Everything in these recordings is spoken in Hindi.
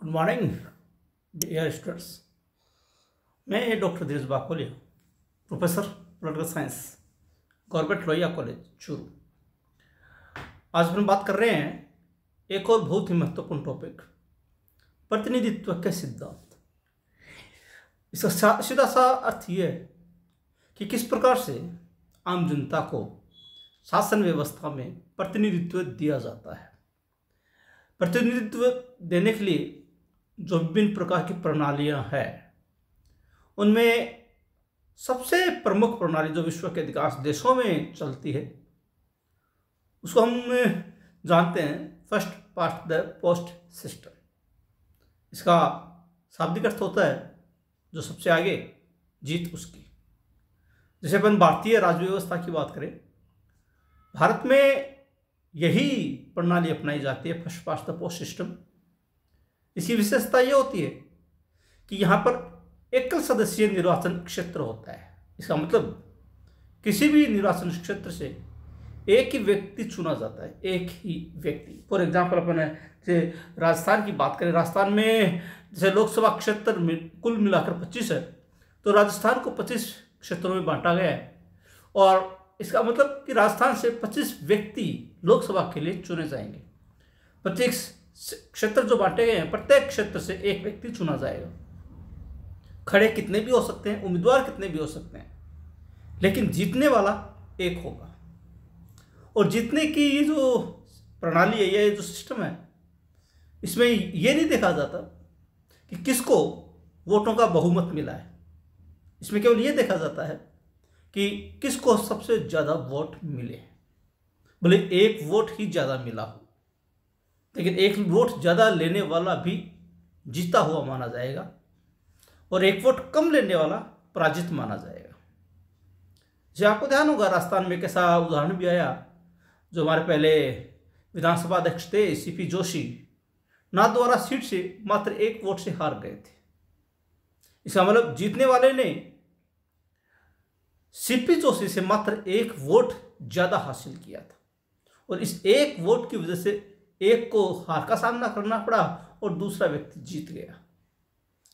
Good morning dear students. मैं doctor Dheeraj Bakolia, professor political science, government Lohia college Churu. आज हम बात कर रहे हैं एक और बहुत ही महत्वपूर्ण टॉपिक, प्रतिनिधित्व के सिद्धांत। इसका सीधा सा अर्थ यह है कि किस प्रकार से आम जनता को शासन व्यवस्था में प्रतिनिधित्व दिया जाता है। प्रतिनिधित्व देने के लिए जो विभिन्न प्रकार की प्रणालियां हैं, उनमें सबसे प्रमुख प्रणाली जो विश्व के अधिकांश देशों में चलती है, उसको हम जानते हैं first past the post system. इसका शाब्दिक अर्थ होता है जो सबसे आगे जीत उसकी। जैसे अपन भारतीय राज्य व्यवस्था की बात करें, भारत में यही प्रणाली अपनाई जाती है, first past the post system. इसकी विशेषता यह होती है कि यहाँ पर एकल सदस्यीय निर्वाचन क्षेत्र होता है। इसका मतलब किसी भी निर्वाचन क्षेत्र से एक ही व्यक्ति चुना जाता है, एक ही व्यक्ति। फॉर एग्जाम्पल अपन जैसे राजस्थान की बात करें, राजस्थान में जैसे लोकसभा क्षेत्र में कुल मिलाकर 25 है, तो राजस्थान को 25 क्षेत्रों में बांटा गया है। और इसका मतलब कि राजस्थान से 25 व्यक्ति लोकसभा के लिए चुने जाएंगे। 25 क्षेत्र जो बांटे गए हैं, प्रत्येक क्षेत्र से एक व्यक्ति चुना जाएगा। खड़े कितने भी हो सकते हैं, उम्मीदवार कितने भी हो सकते हैं, लेकिन जीतने वाला एक होगा। और जीतने की ये जो प्रणाली है, ये जो सिस्टम है, इसमें ये नहीं देखा जाता कि किसको वोटों का बहुमत मिला है। इसमें केवल ये देखा जाता है कि किसको सबसे ज़्यादा वोट मिले। भले एक वोट ही ज़्यादा मिला हो, लेकिन एक वोट ज़्यादा लेने वाला भी जीता हुआ माना जाएगा और एक वोट कम लेने वाला पराजित माना जाएगा। जो आपको ध्यान होगा, राजस्थान में एक ऐसा उदाहरण भी आया, जो हमारे पहले विधानसभा अध्यक्ष थे सीपी जोशी, नाथद्वारा सीट से मात्र एक वोट से हार गए थे। इसका मतलब जीतने वाले ने सीपी जोशी से मात्र एक वोट ज़्यादा हासिल किया था, और इस एक वोट की वजह से एक को हार का सामना करना पड़ा और दूसरा व्यक्ति जीत गया।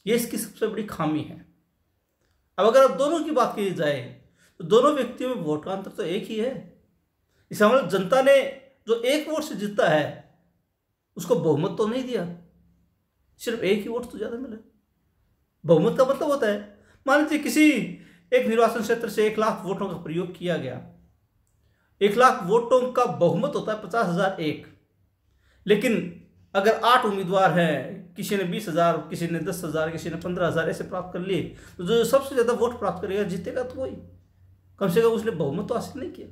ये इसकी सबसे बड़ी खामी है। अब अगर अब दोनों की बात की जाए तो दोनों व्यक्तियों में वोट का अंतर तो एक ही है। इसका मतलब जनता ने जो एक वोट से जीता है, उसको बहुमत तो नहीं दिया, सिर्फ एक ही वोट तो ज़्यादा मिला। बहुमत का मतलब होता है, मान लीजिए किसी एक निर्वाचन क्षेत्र से 1 लाख वोटों का प्रयोग किया गया। 1 लाख वोटों का बहुमत होता है 50,001। लेकिन अगर 8 उम्मीदवार हैं, किसी ने 20,000, किसी ने 10,000, किसी ने 15,000 ऐसे प्राप्त कर लिए, तो जो सबसे ज़्यादा वोट प्राप्त करेगा जीतेगा तो वही। कम से कम उसने बहुमत तो हासिल नहीं किया।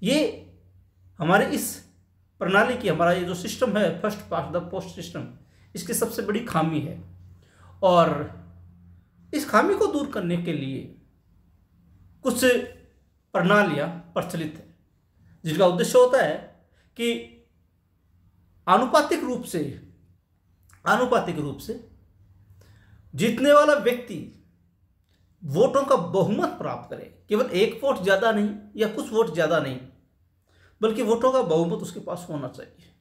ये हमारे इस प्रणाली की, हमारा ये जो सिस्टम है first past the post system, इसकी सबसे बड़ी खामी है। और इस खामी को दूर करने के लिए कुछ प्रणालियां प्रचलित है, जिनका उद्देश्य होता है कि आनुपातिक रूप से जीतने वाला व्यक्ति वोटों का बहुमत प्राप्त करे। केवल एक वोट ज़्यादा नहीं या कुछ वोट ज़्यादा नहीं, बल्कि वोटों का बहुमत उसके पास होना चाहिए।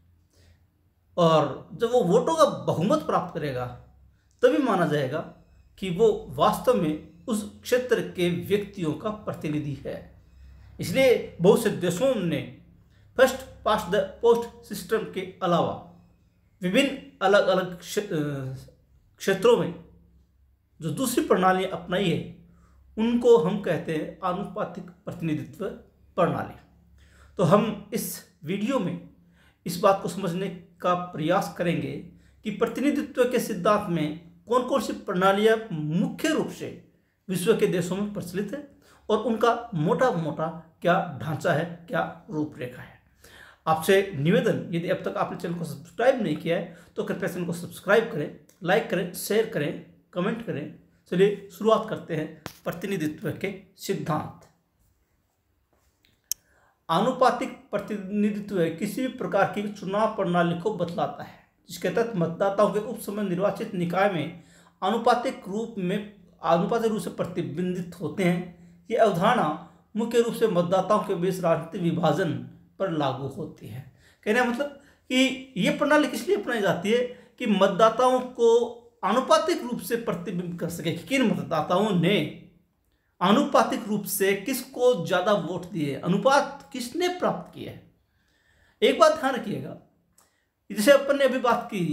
और जब वो वोटों का बहुमत प्राप्त करेगा, तभी माना जाएगा कि वो वास्तव में उस क्षेत्र के व्यक्तियों का प्रतिनिधि है। इसलिए बहुत से देशों ने first past the post system के अलावा विभिन्न अलग अलग क्षेत्रों में जो दूसरी प्रणालियां अपनाई है, उनको हम कहते हैं आनुपातिक प्रतिनिधित्व प्रणाली। तो हम इस वीडियो में इस बात को समझने का प्रयास करेंगे कि प्रतिनिधित्व के सिद्धांत में कौन कौन सी प्रणालियां मुख्य रूप से विश्व के देशों में प्रचलित है और उनका मोटा मोटा क्या ढांचा है, क्या रूपरेखा है। आपसे निवेदन, यदि अब तक आपने चैनल को सब्सक्राइब नहीं किया है तो कृपया चैनल को सब्सक्राइब करें, लाइक करें, शेयर करें, कमेंट करें। चलिए शुरुआत करते हैं प्रतिनिधित्व के सिद्धांत। आनुपातिक प्रतिनिधित्व किसी भी प्रकार की चुनाव प्रणाली को बतलाता है, जिसके तहत मतदाताओं के उपसमूह निर्वाचित निकाय में आनुपातिक रूप से प्रतिबिंबित होते हैं। ये अवधारणा मुख्य रूप से मतदाताओं के बीच राजनीतिक विभाजन पर लागू होती है। कहने का मतलब कि ये प्रणाली किस लिए अपनाई जाती है कि मतदाताओं को आनुपातिक रूप से प्रतिबिंब कर सके कि किन मतदाताओं ने आनुपातिक रूप से किसको ज्यादा वोट दिए, अनुपात किसने प्राप्त किया है। एक बात ध्यान रखिएगा, जैसे अपन ने अभी बात की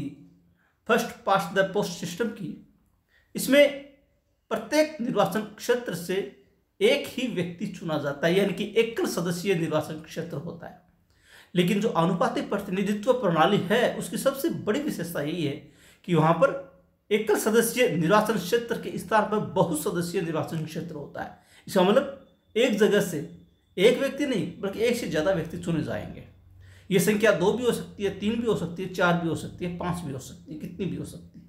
first past the post system की, इसमें प्रत्येक निर्वाचन क्षेत्र से एक ही व्यक्ति चुना जाता है, यानी कि एकल सदस्यीय निर्वाचन क्षेत्र होता है। लेकिन जो आनुपातिक प्रतिनिधित्व प्रणाली है उसकी सबसे बड़ी विशेषता यही है कि वहां पर एकल सदस्यीय निर्वाचन क्षेत्र के स्थान पर बहु सदस्यीय निर्वाचन क्षेत्र होता है। इसका मतलब एक जगह से एक व्यक्ति नहीं बल्कि एक से ज्यादा व्यक्ति चुने जाएंगे। ये संख्या 2 भी हो सकती है, 3 भी हो सकती है, 4 भी हो सकती है, 5 भी हो सकती है, कितनी भी हो सकती है।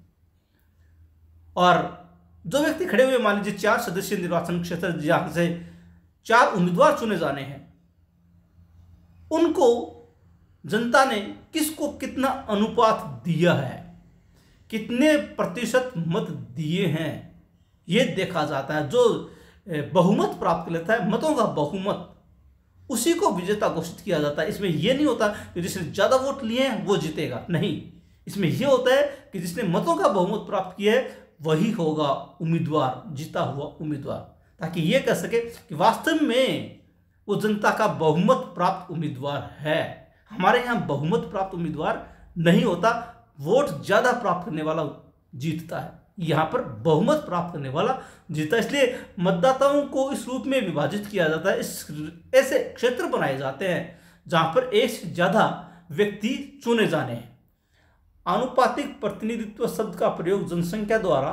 और जो व्यक्ति खड़े हुए, मान लीजिए 4 सदस्यीय निर्वाचन क्षेत्र जहां से 4 उम्मीदवार चुने जाने हैं, उनको जनता ने किसको कितना अनुपात दिया है, कितने प्रतिशत मत दिए हैं, यह देखा जाता है। जो बहुमत प्राप्त कर लेता है, मतों का बहुमत, उसी को विजेता घोषित किया जाता है। इसमें यह नहीं होता कि जिसने ज्यादा वोट लिए हैं वो जीतेगा, नहीं। इसमें यह होता है कि जिसने मतों का बहुमत प्राप्त किया है वही होगा उम्मीदवार, जीता हुआ उम्मीदवार, ताकि यह कह सके कि वास्तव में वो जनता का बहुमत प्राप्त उम्मीदवार है। हमारे यहाँ बहुमत प्राप्त उम्मीदवार नहीं होता, वोट ज्यादा प्राप्त करने वाला जीतता है। यहाँ पर बहुमत प्राप्त करने वाला जीता, इसलिए मतदाताओं को इस रूप में विभाजित किया जाता है। ऐसे क्षेत्र बनाए जाते हैं जहां पर एक से ज्यादा व्यक्ति चुने जाने हैं। आनुपातिक प्रतिनिधित्व शब्द का प्रयोग जनसंख्या द्वारा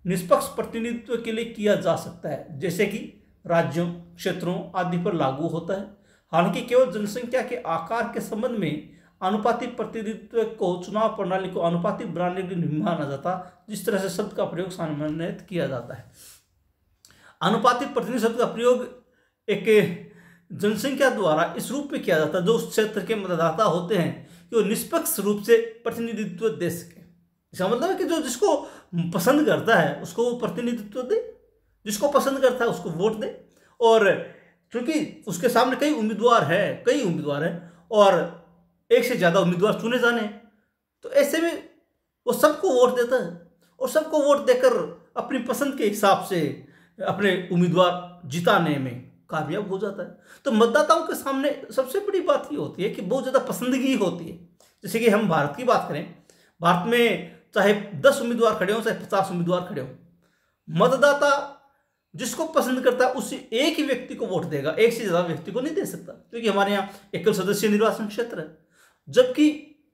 निष्पक्ष प्रतिनिधित्व के लिए किया जा सकता है, जैसे कि राज्यों, क्षेत्रों आदि पर लागू होता है। हालांकि केवल जनसंख्या के आकार के संबंध में आनुपातिक प्रतिनिधित्व को चुनाव प्रणाली को आनुपातिक बनाने के लिए नहीं माना जाता, जिस तरह से शब्द का प्रयोग सामान्यतः किया जाता है। आनुपातिक प्रतिनिधित्व शब्द का प्रयोग एक जनसंख्या द्वारा इस रूप में किया जाता है जो उस क्षेत्र के मतदाता होते हैं कि वो निष्पक्ष रूप से प्रतिनिधित्व दे सके। इसका मतलब है कि जो जिसको पसंद करता है उसको वो प्रतिनिधित्व दे, जिसको पसंद करता है उसको वोट दे। और क्योंकि उसके सामने कई उम्मीदवार हैं और एक से ज्यादा उम्मीदवार चुने जाने, तो ऐसे में वो सबको वोट देता है और सबको वोट देकर अपनी पसंद के हिसाब से अपने उम्मीदवार जिताने में कामयाब हो जाता है। तो मतदाताओं के सामने सबसे बड़ी बात ये होती है कि बहुत ज़्यादा पसंदगी होती है। जैसे कि हम भारत की बात करें, भारत में चाहे 10 उम्मीदवार खड़े हों चाहे 50 उम्मीदवार खड़े हों, मतदाता जिसको पसंद करता है उसी एक ही व्यक्ति को वोट देगा, एक से ज़्यादा व्यक्ति को नहीं दे सकता, क्योंकि हमारे यहाँ एकल सदस्यीय निर्वाचन क्षेत्र है। जबकि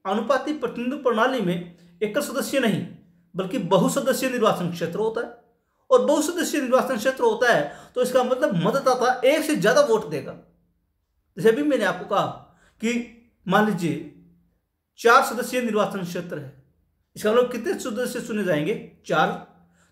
आनुपातिक प्रतिनिधित्व प्रणाली में एकल सदस्यीय नहीं बल्कि बहुसदस्यीय निर्वाचन क्षेत्र होता है। और बहुसदस्यीय निर्वाचन क्षेत्र होता है तो इसका मतलब मतदाता एक से ज्यादा वोट देगा। जैसे अभी मैंने आपको कहा कि मान लीजिए 4 सदस्यीय निर्वाचन क्षेत्र है, इसका मतलब कितने सदस्य चुने जाएंगे? 4।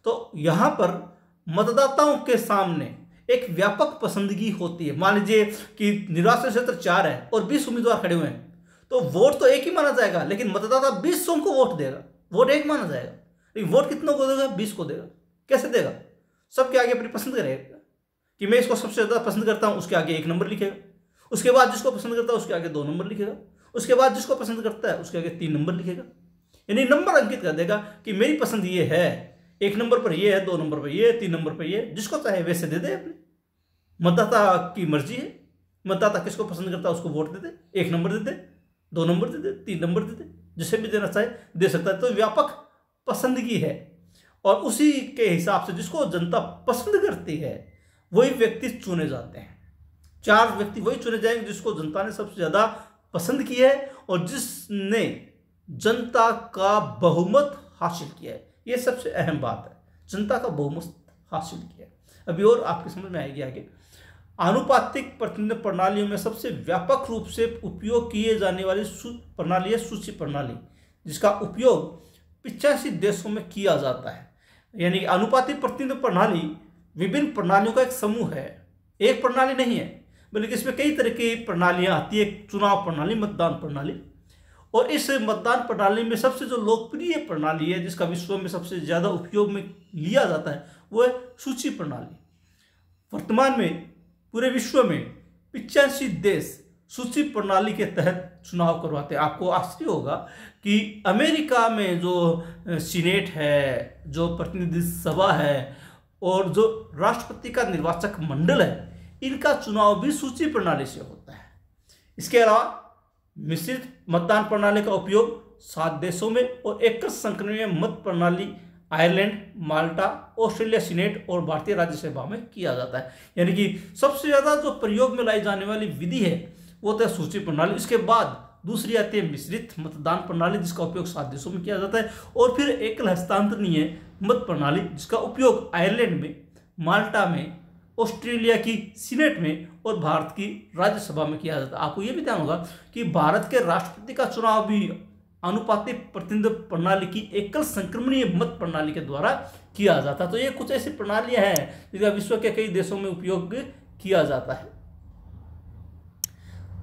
तो यहां पर मतदाताओं के सामने एक व्यापक पसंदगी होती है। मान लीजिए कि निर्वाचन क्षेत्र 4 है और 20 उम्मीदवार खड़े हुए हैं, तो वोट तो एक ही माना जाएगा, लेकिन मतदाता 20 को वोट देगा, वोट एक माना जाएगा, लेकिन वोट कितनों को देगा? 20 को देगा। कैसे देगा? सबके आगे अपनी पसंद करेगा कि मैं इसको सबसे ज्यादा पसंद करता हूं, उसके आगे 1 नंबर लिखेगा, उसके बाद जिसको पसंद करता है उसके आगे 2 नंबर लिखेगा, उसके बाद जिसको पसंद करता है उसके आगे 3 नंबर लिखेगा। यानी नंबर अंकित कर देगा कि मेरी पसंद ये है, 1 नंबर पर ये है, 2 नंबर पर ये है, 3 नंबर पर ये है, जिसको चाहे वैसे दे दे। अपने मतदाता की मर्जी है, मतदाता किसको पसंद करता है उसको वोट दे दे, 1 नंबर दे दे, 2 नंबर दे दे, 3 नंबर दे दे, जिसे भी देना चाहे दे सकता है। तो व्यापक पसंदगी है और उसी के हिसाब से जिसको जनता पसंद करती है वही व्यक्ति चुने जाते हैं। 4 व्यक्ति वही चुने जाएंगे जिसको जनता ने सबसे ज्यादा पसंद किया है और जिसने जनता का बहुमत हासिल किया है। यह सबसे अहम बात है, जनता का बहुमत हासिल किया है। अभी और आपकी समझ में आएगी आगे। आनुपातिक प्रतिनिधित्व प्रणालियों में सबसे व्यापक रूप से उपयोग किए जाने वाली प्रणाली है सूची प्रणाली, जिसका उपयोग 85 देशों में किया जाता है। यानी आनुपातिक प्रतिनिधित्व प्रणाली विभिन्न प्रणालियों का एक समूह है, एक प्रणाली नहीं है, बल्कि इसमें कई तरह की प्रणालियां आती है। चुनाव प्रणाली, मतदान प्रणाली, और इस मतदान प्रणाली में सबसे जो लोकप्रिय प्रणाली है जिसका विश्व में सबसे ज्यादा उपयोग में लिया जाता है वो है सूची प्रणाली। वर्तमान में पूरे विश्व में 85 देश सूची प्रणाली के तहत चुनाव करवाते हैं। आपको आश्चर्य होगा कि अमेरिका में जो सीनेट है, जो प्रतिनिधि सभा है और जो राष्ट्रपति का निर्वाचक मंडल है, इनका चुनाव भी सूची प्रणाली से होता है। इसके अलावा मिश्रित मतदान प्रणाली का उपयोग 7 देशों में और एकल संक्रमणीय मत प्रणाली आयरलैंड, माल्टा, ऑस्ट्रेलिया सीनेट और भारतीय राज्यसभा में किया जाता है। यानी कि सबसे ज़्यादा जो प्रयोग में लाई जाने वाली विधि है वो तो सूची प्रणाली। इसके बाद दूसरी आती है मिश्रित मतदान प्रणाली, जिसका उपयोग 7 देशों में किया जाता है, और फिर एकल हस्तांतरणीय मत प्रणाली, जिसका उपयोग आयरलैंड में, माल्टा में, ऑस्ट्रेलिया की सीनेट में और भारत की राज्यसभा में किया जाता है। आपको ये भी ध्यान होगा कि भारत के राष्ट्रपति का चुनाव भी अनुपातिक प्रतिनिधित्व प्रणाली की एकल संक्रमणीय मत प्रणाली के द्वारा किया जाता है। तो ये कुछ ऐसी प्रणालियां हैं जिनका विश्व के कई देशों में उपयोग किया जाता है।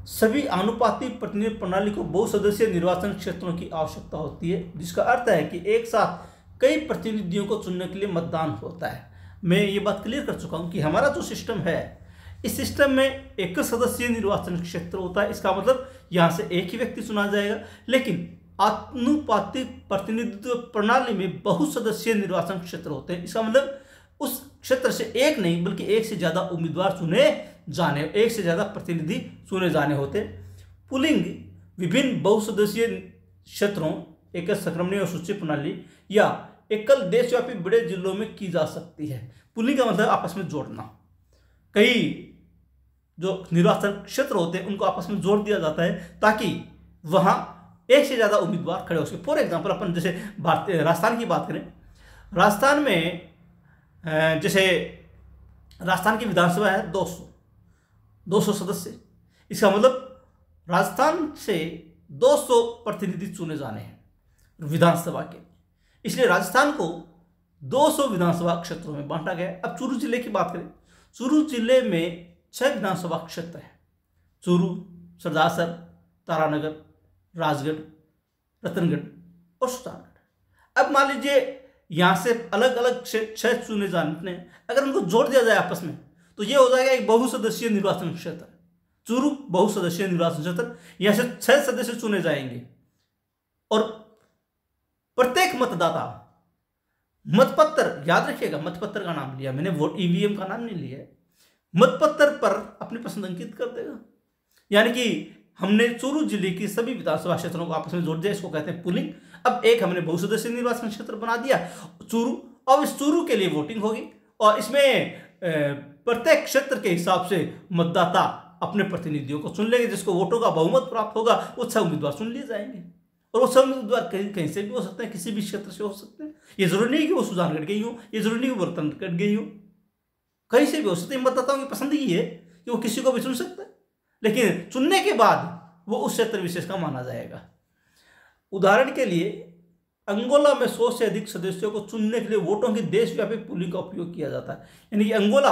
सभी अनुपातिक प्रतिनिधि प्रणाली को बहुसदस्यीय निर्वाचन क्षेत्रों की आवश्यकता होती है, जिसका अर्थ है कि एक साथ कई प्रतिनिधियों को चुनने के लिए मतदान होता है। मैं ये बात क्लियर कर चुका हूं कि हमारा जो सिस्टम है, इस सिस्टम में एक सदस्यीय निर्वाचन क्षेत्र होता है। इसका मतलब यहां से एक ही व्यक्ति चुना जाएगा, लेकिन अनुपातिक प्रतिनिधित्व प्रणाली में बहुसदस्यीय निर्वाचन क्षेत्र होते हैं। इसका मतलब उस क्षेत्र से एक नहीं बल्कि एक से ज्यादा उम्मीदवार चुने जाने, एक से ज्यादा प्रतिनिधि चुने जाने होते। पुलिंग विभिन्न बहुसदस्यीय क्षेत्रों, एकल संक्रमणीय और सूची प्रणाली या एकल देशव्यापी बड़े जिलों में की जा सकती है। पुलिंग का मतलब आपस में जोड़ना। कई जो निर्वाचन क्षेत्र होते हैं उनको आपस में जोड़ दिया जाता है ताकि वहां एक से ज्यादा उम्मीदवार खड़े हो सके। फॉर एग्जाम्पल अपन जैसे राजस्थान की बात करें, राजस्थान में जैसे राजस्थान की विधानसभा है 200 सदस्य। इसका मतलब राजस्थान से 200 प्रतिनिधि चुने जाने हैं विधानसभा के। इसलिए राजस्थान को 200 विधानसभा क्षेत्रों में बांटा गया। अब चूरू जिले की बात करें, चूरू जिले में 6 विधानसभा क्षेत्र है। चूरू, सरदासर, तारानगर, राजगढ़, रतनगढ़ और सुजानगढ़। अब मान लीजिए यहां से अलग अलग 6 चुने जाने, अगर उनको जोड़ दिया जाए आपस में तो यह हो जाएगा एक बहुसदस्यीय निर्वाचन क्षेत्र। चूरू बहुसदस्यीय निर्वाचन क्षेत्र, यहां से 6 सदस्य चुने जाएंगे और प्रत्येक मतदाता मतपत्र, याद रखिएगा मतपत्र का नाम लिया मैंने, वोट ईवीएम का नाम नहीं लिया, मतपत्र पर अपनी पसंद अंकित कर देगा। यानी कि हमने चूरू जिले की सभी विधानसभा क्षेत्रों को आपस में जोड़ दिया, इसको कहते हैं पुलिंग। अब एक हमने बहुसदस्यीय निर्वाचन क्षेत्र बना दिया चूरू। अब इस चूरू के लिए वोटिंग होगी और इसमें प्रत्येक क्षेत्र के हिसाब से मतदाता अपने प्रतिनिधियों को चुन लेंगे। जिसको वोटों का बहुमत प्राप्त होगा वो 6 उम्मीदवार चुन लिए जाएंगे। और वो 6 उम्मीदवार कहीं से भी हो सकते हैं, किसी भी क्षेत्र से हो सकते हैं। ये जरूरी नहीं कि वो सुजानगढ़ के ही हो, ये जरूरी नहीं कि वो रतनगढ़ के ही हो, कहीं से भी हो सकते हैं। मतदाताओं की पसंद ही है कि वो किसी को भी चुन सकते हैं, लेकिन चुनने के बाद वो उस क्षेत्र विशेष का माना जाएगा। उदाहरण के लिए अंगोला में 100 से अधिक सदस्यों को चुनने के लिए वोटों की देशव्यापी पूलिंग का उपयोग किया जाता है। यानी कि अंगोला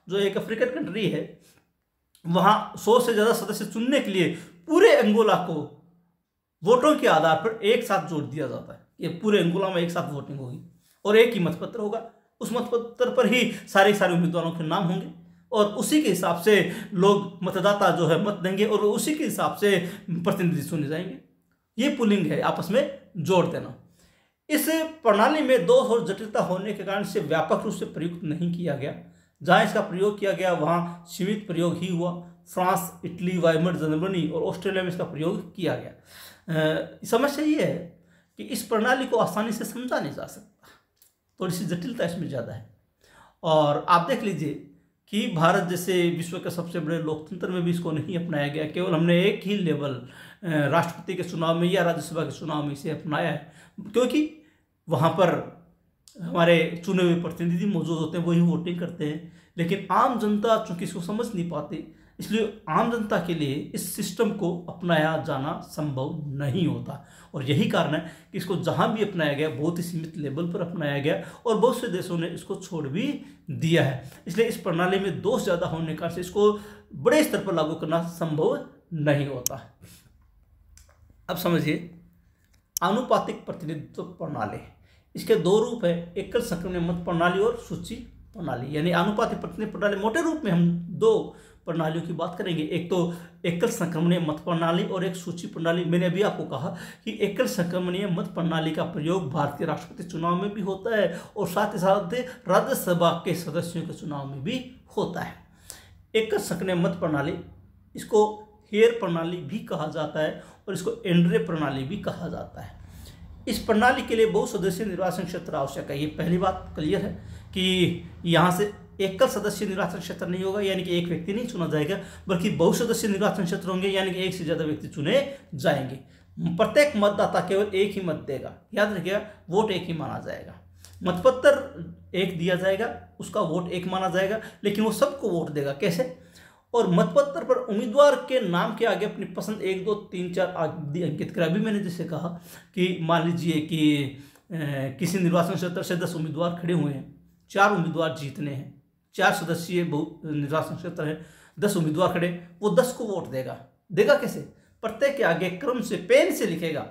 जो एक अफ्रीकन कंट्री है, वहां 100 से ज्यादा सदस्य चुनने के लिए पूरे अंगोला को वोटों के आधार पर एक साथ जोड़ दिया जाता है। ये पूरे अंगोला में एक साथ वोटिंग होगी और एक ही मतपत्र होगा। उस मतपत्र पर ही सारे उम्मीदवारों के नाम होंगे और उसी के हिसाब से लोग मतदाता जो है मत देंगे और उसी के हिसाब से प्रतिनिधि चुने जाएंगे। ये पुलिंग है, आपस में जोड़ देना। इस प्रणाली में दोष और जटिलता होने के कारण इसे व्यापक रूप से प्रयुक्त नहीं किया गया। जहां इसका प्रयोग किया गया वहां सीमित प्रयोग ही हुआ। फ्रांस, इटली, वाइमर, जर्मनी और ऑस्ट्रेलिया में इसका प्रयोग किया गया। समस्या ये है कि इस प्रणाली को आसानी से समझा नहीं जा सकता, थोड़ी सी जटिलता इसमें ज़्यादा है। और आप देख लीजिए कि भारत जैसे विश्व के सबसे बड़े लोकतंत्र में भी इसको नहीं अपनाया गया। केवल हमने एक ही लेवल राष्ट्रपति के चुनाव में या राज्यसभा के चुनाव में इसे अपनाया है, क्योंकि वहाँ पर हमारे चुने हुए प्रतिनिधि मौजूद होते हैं, वही वोटिंग करते हैं। लेकिन आम जनता चूंकि इसको समझ नहीं पाती, इसलिए आम जनता के लिए इस सिस्टम को अपनाया जाना संभव नहीं होता। और यही कारण है कि इसको जहां भी अपनाया गया बहुत ही सीमित लेवल पर अपनाया गया और बहुत से देशों ने इसको छोड़ भी दिया है। इसलिए इस प्रणाली में दोष ज़्यादा होने के कारण से इसको बड़े स्तर पर लागू करना संभव नहीं होता। अब समझिए आनुपातिक प्रतिनिधित्व प्रणाली, इसके 2 रूप है, एकल संक्रमणीय मत प्रणाली और सूची प्रणाली। यानी आनुपातिक प्रतिनिधित्व प्रणाली मोटे रूप में हम 2 प्रणालियों की बात करेंगे। एक तो एकल संक्रमणीय मत प्रणाली और एक सूची प्रणाली। मैंने अभी आपको कहा कि एकल संक्रमणीय मत प्रणाली का प्रयोग भारतीय राष्ट्रपति चुनाव में भी होता है और साथ ही साथ राज्यसभा के सदस्यों के चुनाव में भी होता है। एकल संक्रमणीय मत प्रणाली, इसको हेयर प्रणाली भी कहा जाता है और इसको एंड्रे प्रणाली भी कहा जाता है। इस प्रणाली के लिए बहुसदस्यीय निर्वाचन क्षेत्र आवश्यक है। ये पहली बात क्लियर है कि यहाँ से एकल सदस्य निर्वाचन क्षेत्र नहीं होगा, यानी कि एक व्यक्ति नहीं चुना जाएगा, बल्कि बहुसदस्यीय निर्वाचन क्षेत्र होंगे, यानी कि एक से ज्यादा व्यक्ति चुने जाएंगे। प्रत्येक मतदाता केवल एक ही मत देगा, याद रखिएगा, वोट एक ही माना जाएगा। मतपत्र एक दिया जाएगा, उसका वोट एक माना जाएगा, लेकिन वो सबको वोट देगा। कैसे? और मतपत्र पर उम्मीदवार के नाम के आगे अपनी पसंद 1, 2, 3, 4 आदि अंकित करें। अभी मैंने जैसे कहा कि मान लीजिए कि किसी निर्वाचन क्षेत्र से 10 उम्मीदवार खड़े हुए हैं, 4 उम्मीदवार जीतने हैं, 4 सदस्यीय निर्वाचन क्षेत्र है, 10 उम्मीदवार खड़े, वो 10 को वोट देगा। देगा कैसे? प्रत्येक के आगे क्रम से पेन से लिखेगा,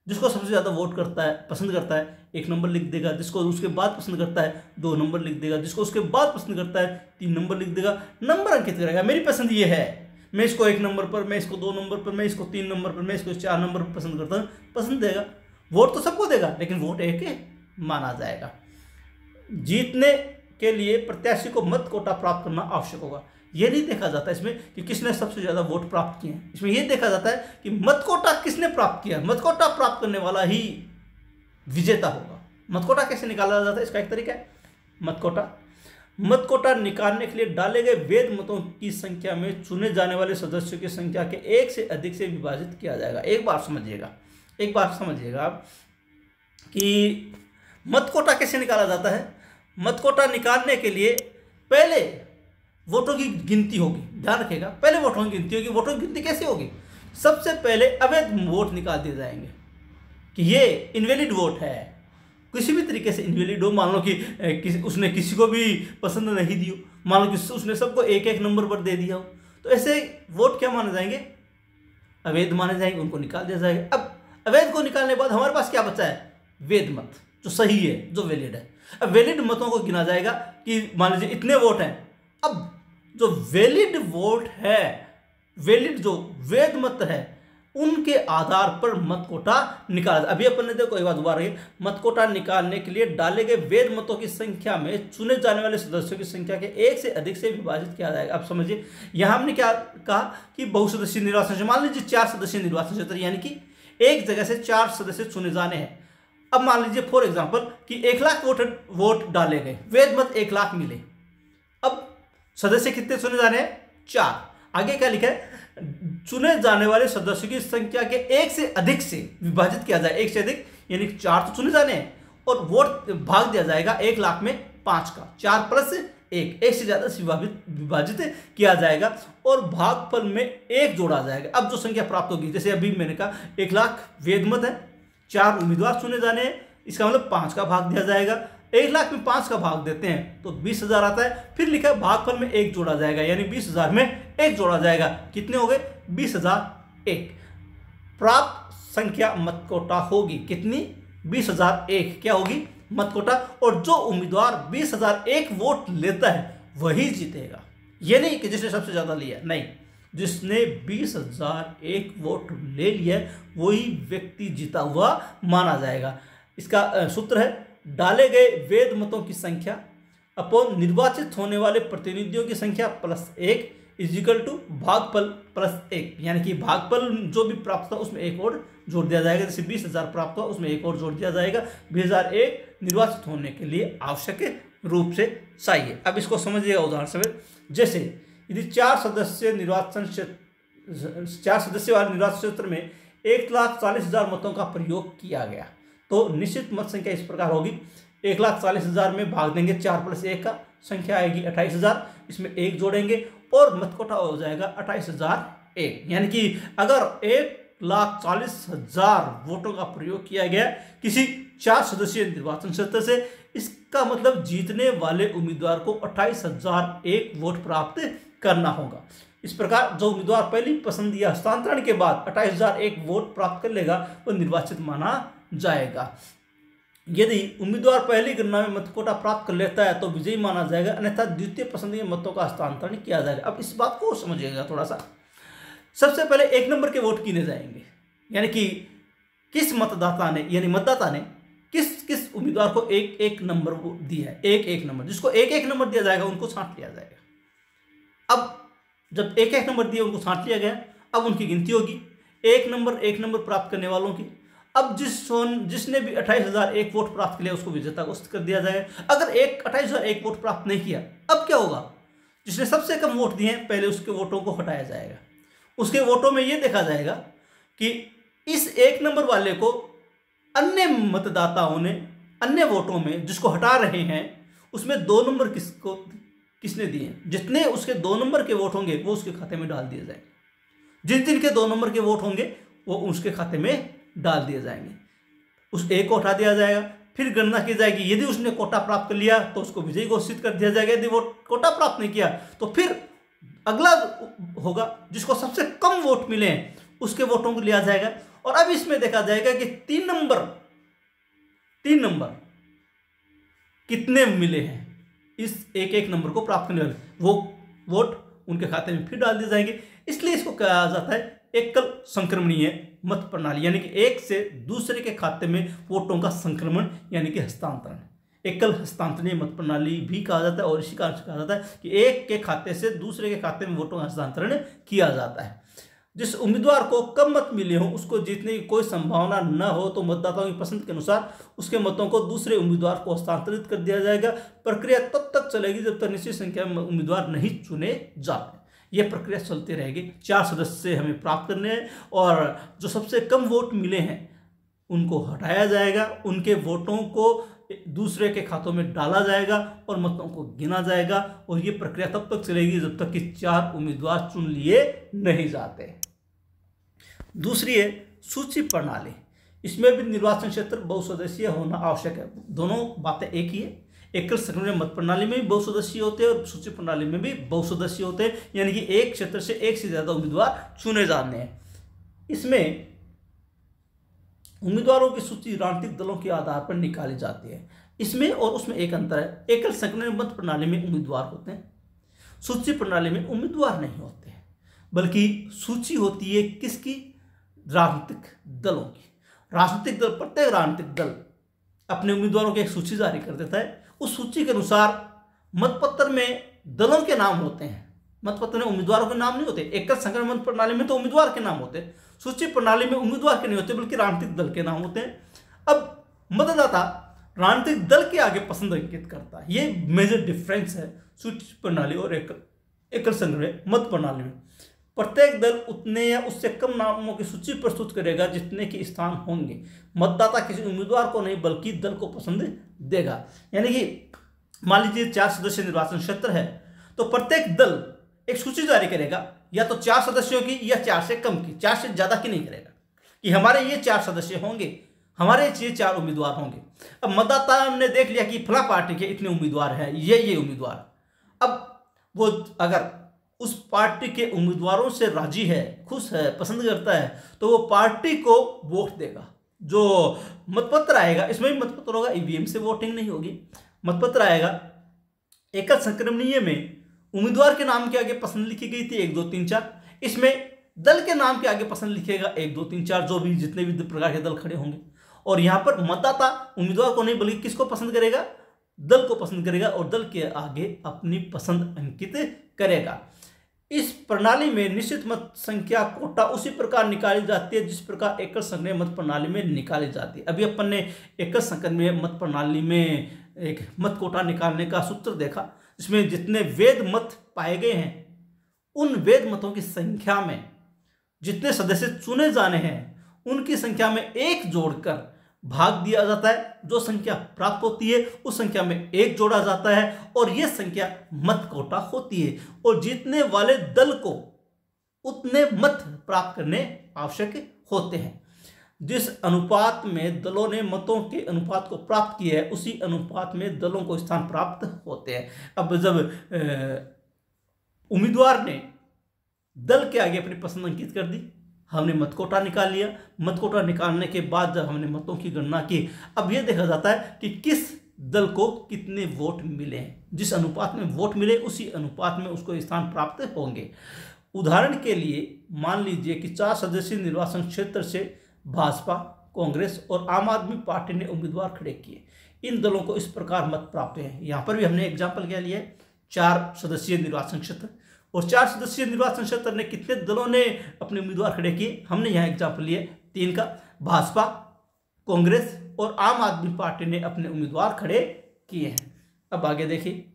जिसको सबसे ज़्यादा वोट करता है, पसंद करता है, 1 नंबर लिख देगा, जिसको उसके बाद पसंद करता है 2 नंबर लिख देगा, जिसको उसके बाद पसंद करता है 3 नंबर लिख देगा। नंबर अंकित करेगा, मेरी पसंद ये है, मैं इसको 1 नंबर पर, मैं इसको 2 नंबर पर, मैं इसको 3 नंबर पर, मैं इसको 4 नंबर पर पसंद करता हूँ, पसंद देगा। वोट तो सबको देगा, लेकिन वोट एक माना जाएगा। जीतने के लिए प्रत्याशी को मत कोटा प्राप्त करना आवश्यक होगा। यह नहीं देखा जाता इसमें कि किसने सबसे ज्यादा वोट प्राप्त किए हैं, इसमें यह देखा जाता है कि मत कोटा किसने प्राप्त किया। मत कोटा प्राप्त करने वाला ही विजेता होगा। मत कोटा कैसे निकाला जाता है, इसका एक तरीका है मत कोटा निकालने के लिए डाले गए वैध मतों की संख्या में चुने जाने वाले सदस्यों की संख्या के 1 से अधिक से विभाजित किया जाएगा। एक बार समझिएगा आप कि मत कोटा कैसे निकाला जाता है। मत कोटा निकालने के लिए पहले वोटों की गिनती होगी, ध्यान रखिएगा, पहले वोटों की गिनती होगी। वोटों की गिनती कैसे होगी? सबसे पहले अवैध वोट निकाल दिए जाएंगे कि ये इनवैलिड वोट है, किसी भी तरीके से इनवैलिड हो। मान लो कि उसने किसी को भी पसंद नहीं दी हो, मान लो कि उसने सबको 1-1 नंबर पर दे दिया हो, तो ऐसे वोट क्या माने जाएंगे? अवैध माने जाएंगे, उनको निकाल दिया जाएगा। अब अवैध को निकालने के बाद हमारे पास क्या बचा है? वैध मत, जो सही है, जो वैलिड है। अब वैलिड मतों को गिना जाएगा कि मान लीजिए इतने वोट हैं। अब जो वैलिड वोट है, वैलिड जो वैध मत है, उनके आधार पर मत कोटा निकाला। अभी अपन ने देखो, एक बात दोबारा, मत कोटा निकालने के लिए डाले गए वैध मतों की संख्या में चुने जाने वाले सदस्यों की संख्या के 1 से अधिक से विभाजित किया जाएगा। अब समझिए, यहां हमने क्या कहा कि बहुसदस्यीय निर्वाचन क्षेत्र, मान लीजिए 4 सदस्यीय निर्वाचन क्षेत्र, यानी कि एक जगह से 4 सदस्य चुने जाने हैं। अब मान लीजिए फॉर एग्जांपल कि 1 लाख वोट डाले गए, वैध मत 1 लाख मिले। अब सदस्य कितने चुने जाने हैं? 4। आगे क्या लिखा है? चुने जाने वाले सदस्यों की संख्या के 1 से अधिक से विभाजित किया जाए। 1 से अधिक यानी 4 तो चुने जाने हैं और वोट भाग दिया जाएगा 1 लाख में 5 का, 4 + 1, 1 से ज्यादा से विभाजित किया जाएगा और भागफल में 1 जोड़ा जाएगा। अब जो संख्या प्राप्त होगी, जैसे अभी मैंने कहा 1 लाख वैध मत है, 4 उम्मीदवार चुने जाने हैं, इसका मतलब 5 का भाग दिया जाएगा। 1 लाख में 5 का भाग देते हैं तो 20,000 आता है। फिर लिखा है भागफल में 1 जोड़ा जाएगा, यानी 20,000 में 1 जोड़ा जाएगा। कितने हो गए? 20,001। प्राप्त संख्या मत कोटा होगी कितनी? 20,001 क्या होगी? मत कोटा। और जो उम्मीदवार 20,001 वोट लेता है वही जीतेगा। ये नहीं कि जिसने सबसे ज्यादा लिया, नहीं, जिसने 20,001 वोट ले लिया वही व्यक्ति जीता हुआ माना जाएगा। इसका सूत्र है डाले गए वैध मतों की संख्या अपॉन निर्वाचित होने वाले प्रतिनिधियों की संख्या +1 = भागफल +1, यानी कि भागफल जो भी प्राप्त हुआ उसमें 1 और जोड़ दिया जाएगा। जैसे 20,000 प्राप्त हुआ उसमें 1 और जोड़ दिया जाएगा। 20,001 निर्वाचित होने के लिए आवश्यक रूप से चाहिए। अब इसको समझिएगा उदाहरण समेत। जैसे यदि 4 सदस्य वाले निर्वाचन क्षेत्र में 1,40,000 मतों का प्रयोग किया गया तो निश्चित मत संख्या इस प्रकार होगी। 1,40,000 में भाग देंगे 4 + 1 का, संख्या आएगी 28,000, इसमें 1 जोड़ेंगे और मत कोटा हो जाएगा 28,001। यानी कि अगर 1,40,000 वोटों का प्रयोग किया गया किसी 4 सदस्यीय निर्वाचन क्षेत्र से, इसका मतलब जीतने वाले उम्मीदवार को 28,001 वोट प्राप्त करना होगा। इस प्रकार जो उम्मीदवार पहली पसंद या हस्तांतरण के बाद 28,001 वोट प्राप्त कर लेगा वो निर्वाचित माना जाएगा। यदि उम्मीदवार पहली गणना में मत कोटा प्राप्त कर लेता है तो विजयी माना जाएगा, अन्यथा द्वितीय पसंद के मतों का हस्तांतरण किया जाएगा। अब इस बात को समझिएगा थोड़ा सा। सबसे पहले एक नंबर के वोट गिने जाएंगे, यानी कि किस मतदाता ने, यानी मतदाता ने किस किस उम्मीदवार को एक एक नंबर दिया है, एक एक नंबर, जिसको एक एक नंबर दिया जाएगा उनको छांट लिया जाएगा। अब जब एक एक नंबर दिया उनको छांट लिया गया, अब उनकी गिनती होगी एक नंबर प्राप्त करने वालों की। अब जिसने भी 28,001 वोट प्राप्त किया उसको विजेता घोषित कर दिया जाएगा। अगर 28,001 वोट प्राप्त नहीं किया, अब क्या होगा, जिसने सबसे कम वोट दिए हैं पहले उसके वोटों को हटाया जाएगा। उसके वोटों में यह देखा जाएगा कि इस एक नंबर वाले को अन्य मतदाताओं ने अन्य वोटों में जिसको हटा रहे हैं उसमें 2 नंबर किसने दिए हैं। जितने उसके 2 नंबर के वोट होंगे वो उसके खाते में डाल दिए जाएंगे, जिनके 2 नंबर के वोट होंगे वो उसके खाते में डाल दिए जाएंगे। उस एक को हटा दिया जाएगा, फिर गणना की जाएगी। यदि उसने कोटा प्राप्त कर लिया तो उसको विजयी घोषित कर दिया जाएगा। यदि वो कोटा प्राप्त नहीं किया तो फिर अगला होगा जिसको सबसे कम वोट मिले हैं उसके वोटों को लिया जाएगा। और अब इसमें देखा जाएगा कि 3 नंबर कितने मिले हैं इस एक एक नंबर को प्राप्त करने वाले, वो वोट उनके खाते में फिर डाल दिए जाएंगे। इसलिए इसको कहा जाता है एकल संक्रमणीय मत प्रणाली, यानी कि एक से दूसरे के खाते में वोटों का संक्रमण यानी कि हस्तांतरण, एकल हस्तांतरणीय मत प्रणाली भी कहा जाता है। और इसी कारण से कहा जाता है कि एक के खाते से दूसरे के खाते में वोटों का हस्तांतरण किया जाता है। जिस उम्मीदवार को कम मत मिले हों उसको जीतने की कोई संभावना न हो तो मतदाताओं की पसंद के अनुसार उसके मतों को दूसरे उम्मीदवार को हस्तांतरित कर दिया जाएगा। प्रक्रिया तब तक चलेगी जब तक निश्चित संख्या में उम्मीदवार नहीं चुने जाते। यह प्रक्रिया चलती रहेगी। 4 सदस्य हमें प्राप्त करने हैं और जो सबसे कम वोट मिले हैं उनको हटाया जाएगा, उनके वोटों को दूसरे के खातों में डाला जाएगा और मतों को गिना जाएगा। और ये प्रक्रिया तब तक चलेगी जब तक कि 4 उम्मीदवार चुन लिए नहीं जाते। दूसरी है सूची प्रणाली। इसमें भी निर्वाचन क्षेत्र बहुसदस्यीय होना आवश्यक है। दोनों बातें एक ही है। एकल संक्रमणीय मत प्रणाली में भी बहुसदस्यीय होते हैं और सूची प्रणाली में भी बहुसदस्यीय होते हैं, यानी कि एक क्षेत्र से एक से ज्यादा उम्मीदवार चुने जाने हैं। इसमें उम्मीदवारों की सूची राजनीतिक दलों के आधार पर निकाली जाती है। इसमें और उसमें एक अंतर है। एकल संक्रमणीय मत प्रणाली में उम्मीदवार होते हैं, सूची प्रणाली में उम्मीदवार नहीं होते हैं, बल्कि सूची होती है किसकी, राजनीतिक दलों की। राजनीतिक दल, प्रत्येक राजनीतिक दल अपने उम्मीदवारों की एक सूची जारी कर देता है। उस सूची के अनुसार मतपत्र में दलों के नाम होते हैं, मतपत्र में उम्मीदवारों के नाम नहीं होते। एकल संक्रमण मत प्रणाली में तो उम्मीदवार के नाम होते हैं, सूची प्रणाली में उम्मीदवार के नहीं होते बल्कि राजनीतिक दल के नाम होते हैं। अब मतदाता राजनीतिक दल के आगे पसंद अंकित करता है। ये मेजर डिफरेंस है सूची प्रणाली और एकल संक्रमण मत प्रणाली में। प्रत्येक दल उतने या उससे कम नामों की सूची प्रस्तुत करेगा जितने के स्थान होंगे। मतदाता किसी उम्मीदवार को नहीं बल्कि दल को पसंद देगा। यानी कि मान लीजिए 4 सदस्य निर्वाचन क्षेत्र है तो प्रत्येक दल एक सूची जारी करेगा, या तो 4 सदस्यों की या 4 से कम की, 4 से ज्यादा की नहीं करेगा कि हमारे ये 4 सदस्य होंगे, हमारे ये 4 उम्मीदवार होंगे। अब मतदाता ने देख लिया कि फला पार्टी के इतने उम्मीदवार हैं, ये उम्मीदवार, अब वो अगर उस पार्टी के उम्मीदवारों से राजी है, खुश है, पसंद करता है तो वो पार्टी को वोट देगा। जो मतपत्र आएगा, इसमें भी मतपत्र होगा, ईवीएम से वोटिंग नहीं होगी, मतपत्र आएगा। एकल संक्रमणीय में उम्मीदवार के नाम के आगे पसंद लिखी गई थी 1 2 3 4, इसमें दल के नाम के आगे पसंद लिखेगा 1 2 3 4, जो भी जितने भी प्रकार के दल खड़े होंगे। और यहाँ पर मतदाता उम्मीदवार को नहीं बल्कि किसको पसंद करेगा, दल को पसंद करेगा और दल के आगे अपनी पसंद अंकित करेगा। इस प्रणाली में निश्चित मत संख्या कोटा उसी प्रकार निकाली जाती है जिस प्रकार एकल संक्रमणीय मत प्रणाली में निकाली जाती है। अभी अपन ने एकल संक्रमणीय मत प्रणाली में एक मत कोटा निकालने का सूत्र देखा, जिसमें जितने वैध मत पाए गए हैं उन वैध मतों की संख्या में जितने सदस्य चुने जाने हैं उनकी संख्या में 1 जोड़कर भाग दिया जाता है। जो संख्या प्राप्त होती है उस संख्या में 1 जोड़ा जाता है और यह संख्या मत कोटा होती है। और जीतने वाले दल को उतने मत प्राप्त करने आवश्यक होते हैं। जिस अनुपात में दलों ने मतों के अनुपात को प्राप्त किया है उसी अनुपात में दलों को स्थान प्राप्त होते हैं। अब जब उम्मीदवार ने दल के आगे अपनी पसंद अंकित कर दी, हमने मतकोटा निकाल लिया। मतकोटा निकालने के बाद जब हमने मतों की गणना की, अब यह देखा जाता है कि किस दल को कितने वोट मिले हैं। जिस अनुपात में वोट मिले उसी अनुपात में उसको स्थान प्राप्त होंगे। उदाहरण के लिए मान लीजिए कि 4 सदस्यीय निर्वाचन क्षेत्र से भाजपा, कांग्रेस और आम आदमी पार्टी ने उम्मीदवार खड़े किए। इन दलों को इस प्रकार मत प्राप्त हैं। यहाँ पर भी हमने एग्जाम्पल क्या लिया है, 4 सदस्यीय निर्वाचन क्षेत्र, और 4 सदस्यीय निर्वाचन क्षेत्र ने कितने दलों ने अपने उम्मीदवार खड़े किए। हमने यहाँ एग्जाम्पल लिए 3 का, भाजपा, कांग्रेस और आम आदमी पार्टी ने अपने उम्मीदवार खड़े किए हैं। अब आगे देखिए,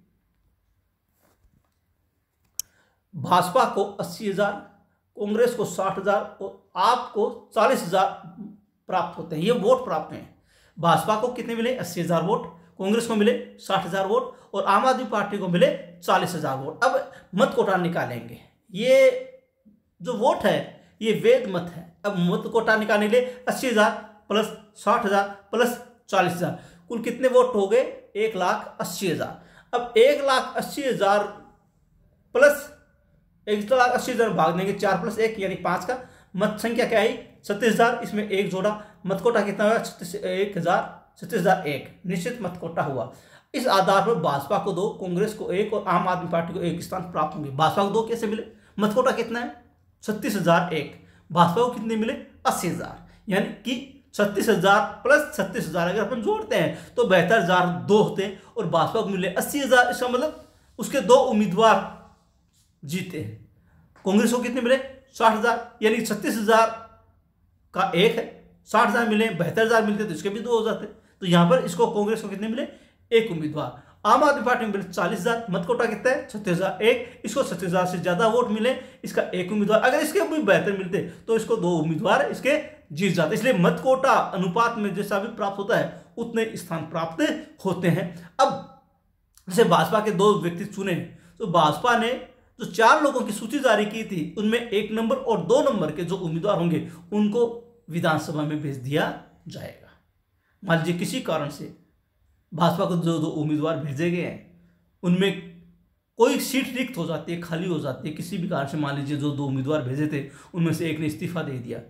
भाजपा को 80,000, कांग्रेस को 60,000 और आपको 40,000 प्राप्त होते हैं। ये वोट प्राप्त हैं। भाजपा को कितने मिले, 80,000 वोट, कांग्रेस को मिले 60,000 वोट और आम आदमी पार्टी को मिले 40,000 वोट। अब मत कोटा निकालेंगे। ये जो वोट है ये वैध मत है। अब मत कोटा निकालने के लिए 80,000 प्लस 60,000 प्लस 40,000 कुल कितने वोट हो गए, 1,80,000। अब 1,80,000 प्लस 1,80,000 भाग देंगे 4 + 1 यानी 5 का। मत संख्या क्या आई, 36,000, इसमें 1 जोड़ा, मतकोटा कितना हुआ, 36,001 निश्चित मतकोटा हुआ। इस आधार पर भाजपा को 2, कांग्रेस को 1 और आम आदमी पार्टी को 1 स्थान प्राप्त होंगे। भाजपा को 2 कैसे मिले, मतकोटा कितना है 36,001, भाजपा को कितने मिले 80,000, यानी कि 36,000 प्लस 36,000 अगर अपन जोड़ते हैं तो 72,002 होते हैं और भाजपा को मिले 80,000। इसका मतलब उसके 2 उम्मीदवार जीते हैं। कांग्रेस को कितने मिले 60,000, यानी 36,000 का 1 है, 60,000 मिले, 72,000 मिलते तो इसके भी 2 हो जाते। तो यहां पर इसको कांग्रेस को कितने मिले, 1 उम्मीदवार। आम आदमी पार्टी में मिले 40,000, मतकोटा कितना है 36,001, इसको 36,000 से ज्यादा वोट मिले, इसका 1 उम्मीदवार। अगर इसके भी बेहतर मिलते तो इसको 2 उम्मीदवार इसके जीत जाते। इसलिए मतकोटा अनुपात में जैसा भी प्राप्त होता है उतने स्थान प्राप्त होते हैं। अब जैसे भाजपा के 2 व्यक्ति चुने तो भाजपा ने जो 4 लोगों की सूची जारी की थी उनमें 1 नंबर और 2 नंबर के जो उम्मीदवार होंगे उनको विधानसभा में भेज दिया जाएगा। मान लीजिए किसी कारण से भाजपा को जो 2 उम्मीदवार भेजे गए हैं उनमें कोई सीट रिक्त हो जाती है, खाली हो जाती है किसी भी कारण से। मान लीजिए जो 2 उम्मीदवार भेजे थे उनमें से एक ने इस्तीफा दे दिया।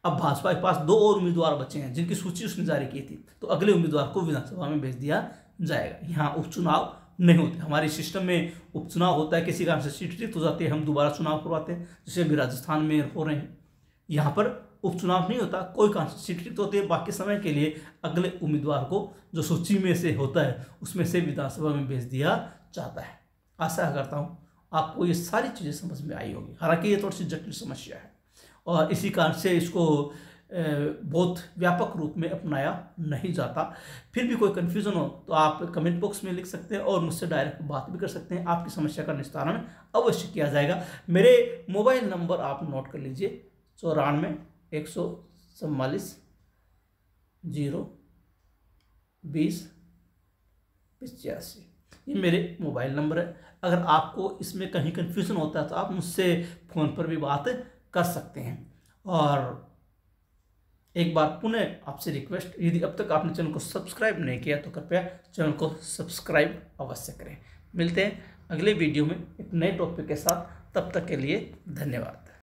अब भाजपा के पास 2 और उम्मीदवार बचे हैं जिनकी सूची उसने जारी की थी, तो अगले उम्मीदवार को विधानसभा में भेज दिया जाएगा। यहाँ उपचुनाव नहीं होते। हमारे सिस्टम में उपचुनाव होता है, किसी कारण से सीट रिक्त हो जाती है, हम दोबारा चुनाव करवाते हैं, जैसे अभी राजस्थान में हो रहे हैं। यहाँ पर उपचुनाव नहीं होता, कोई कारण से सीट रिक्त होती है, बाकी समय के लिए अगले उम्मीदवार को जो सूची में से होता है उसमें से विधानसभा में भेज दिया जाता है। आशा करता हूँ आपको ये सारी चीज़ें समझ में आई होगी। हालांकि ये थोड़ी सी जटिल समस्या है और इसी कारण से इसको बहुत व्यापक रूप में अपनाया नहीं जाता। फिर भी कोई कन्फ्यूज़न हो तो आप कमेंट बॉक्स में लिख सकते हैं और मुझसे डायरेक्ट बात भी कर सकते हैं। आपकी समस्या का निस्तारण अवश्य किया जाएगा। मेरे मोबाइल नंबर आप नोट कर लीजिए, 94 144 0 20 85। ये मेरे मोबाइल नंबर है। अगर आपको इसमें कहीं कन्फ्यूज़न होता है तो आप मुझसे फ़ोन पर भी बात कर सकते हैं। और एक बार पुनः आपसे रिक्वेस्ट, यदि अब तक आपने चैनल को सब्सक्राइब नहीं किया तो कृपया चैनल को सब्सक्राइब अवश्य करें। मिलते हैं अगले वीडियो में एक नए टॉपिक के साथ, तब तक के लिए धन्यवाद।